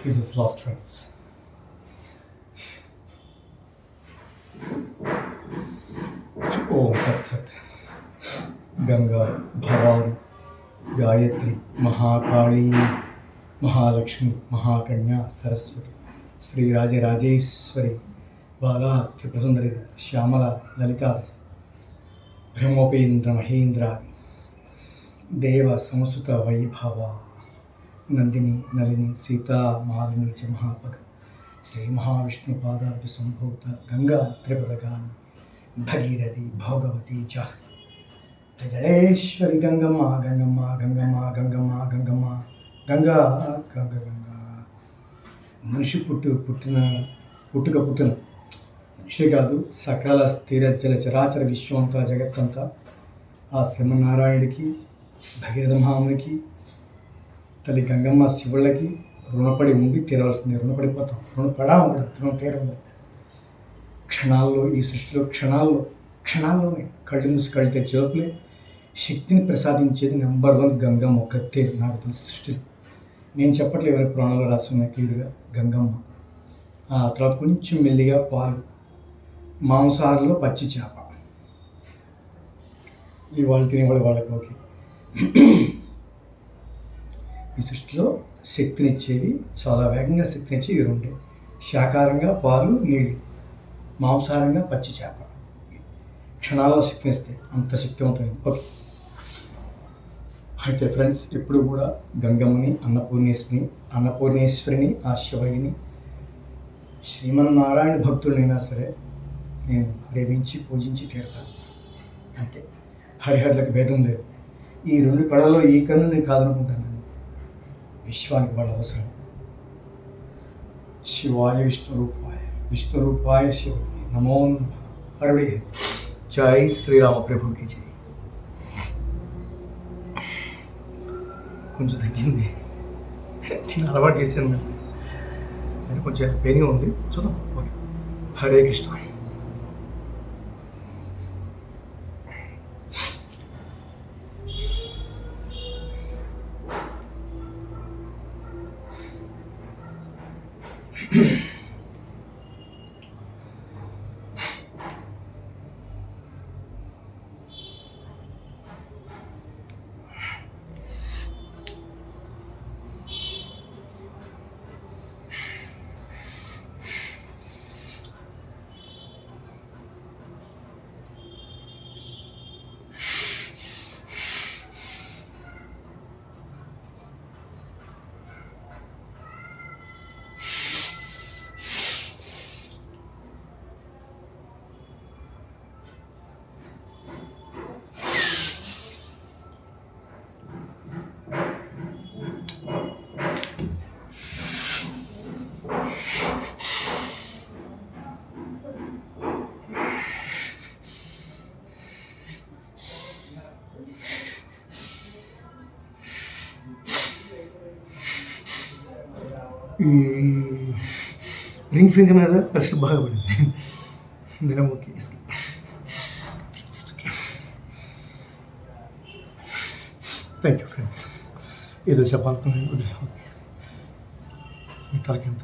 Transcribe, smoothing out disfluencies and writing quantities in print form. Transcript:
This is lost friends. ఓం తత్సత్. గంగా, భవాని, గాయత్రి, మహాకాళీ, మహాలక్ష్మి, మహాకన్యా, సరస్వతి, శ్రీరాజరాజేశ్వరి, బాలా, త్రిపురసుందరి, శ్యామల, లలిత, బ్రహ్మోపేంద్ర మహేంద్రాది దేవ సంస్కృత వైభవ, నందిని, నలిని, సీతా, మాలిని చ మహాపగ, శ్రీ మహావిష్ణు పాదాభి సంభూత గంగా త్రిపదగామి, భగీరథి, భోగవతి చ జడేశ్వరి, గంగమ్మ గంగమ్మ గంగమ్మ గంగమ్మ గంగమ్మ గంగా గంగ గంగ. మనిషి పుట్టుక పుట్టిన మనిషి కాదు, సకల స్థిర జల చరాచర విశ్వంతా జగత్తంతా ఆ శ్రీమన్నారాయణుడికి, భగీరథ మహామునికి, తల్లి గంగమ్మ శివుళ్ళకి రుణపడి ఉండి తీరవలసింది. రుణపడిపోతాం, రుణపడా ఉండదు, రుణం తీరదు. క్షణాల్లో, ఈ సృష్టిలో క్షణాల్లోనే కళ్ళు మూసి కళ్ళు తెచ్చేలోపలే శక్తిని ప్రసాదించేది నెంబర్ 1 గంగమ్మ ఒక్కతే. నాకు తెలిసి సృష్టి నేను చెప్పట్లేదు, ఎవరి పురాణంలో రాసి ఉన్నాయి క్లియర్గా గంగమ్మ. ఆ తర్వాత కొంచెం మెల్లిగా పాలు, మాంసాహారంలో పచ్చి చేప, ఈ వాళ్ళు తినేవాళ్ళు వాళ్ళకి ఓకే. ఈ సృష్టిలో శక్తినిచ్చేవి, చాలా వేగంగా శక్తినిచ్చేవి ఇవి ఉంటాయి. శాకాహారంగా పాలు, నీళ్ళు, మాంసాహారంగా పచ్చి చేప. క్షణాల్లో శక్తినిస్తాయి, అంత శక్తివంతమైంది. ఓకే. అయితే ఫ్రెండ్స్, ఎప్పుడు కూడా గంగమ్మని, అన్నపూర్ణేశ్వరిని, ఆ శివయ్యని, శ్రీమన్నారాయణ భక్తుడినైనా సరే నేను ప్రేమించి పూజించి తీరుతాను. అంతే, హరిహరులకు భేదం లేదు. ఈ 2 కళల్లో ఈ కన్ను నేను కాదనుకుంటాను. విశ్వానికి వాళ్ళ అవసరం. శివాయ విష్ణురూపాయ శివ నమో హరుడే. జై శ్రీరామ ప్రభుకి జై. కొంచెం తగ్గింది, దీన్ని అలవాటు చేశాను నేను, కొంచెం పెయిన్గా ఉంది, చూద్దాం. ఓకే. హరే కృష్ణ. ఈ రింగ్ ఫింగర్ మీద పరిస్థితి బాగా పడింది. నేను ఓకే. Thank you friends. ఏదో చెప్పాలనుకున్నాను, మీ తలకి ఎంత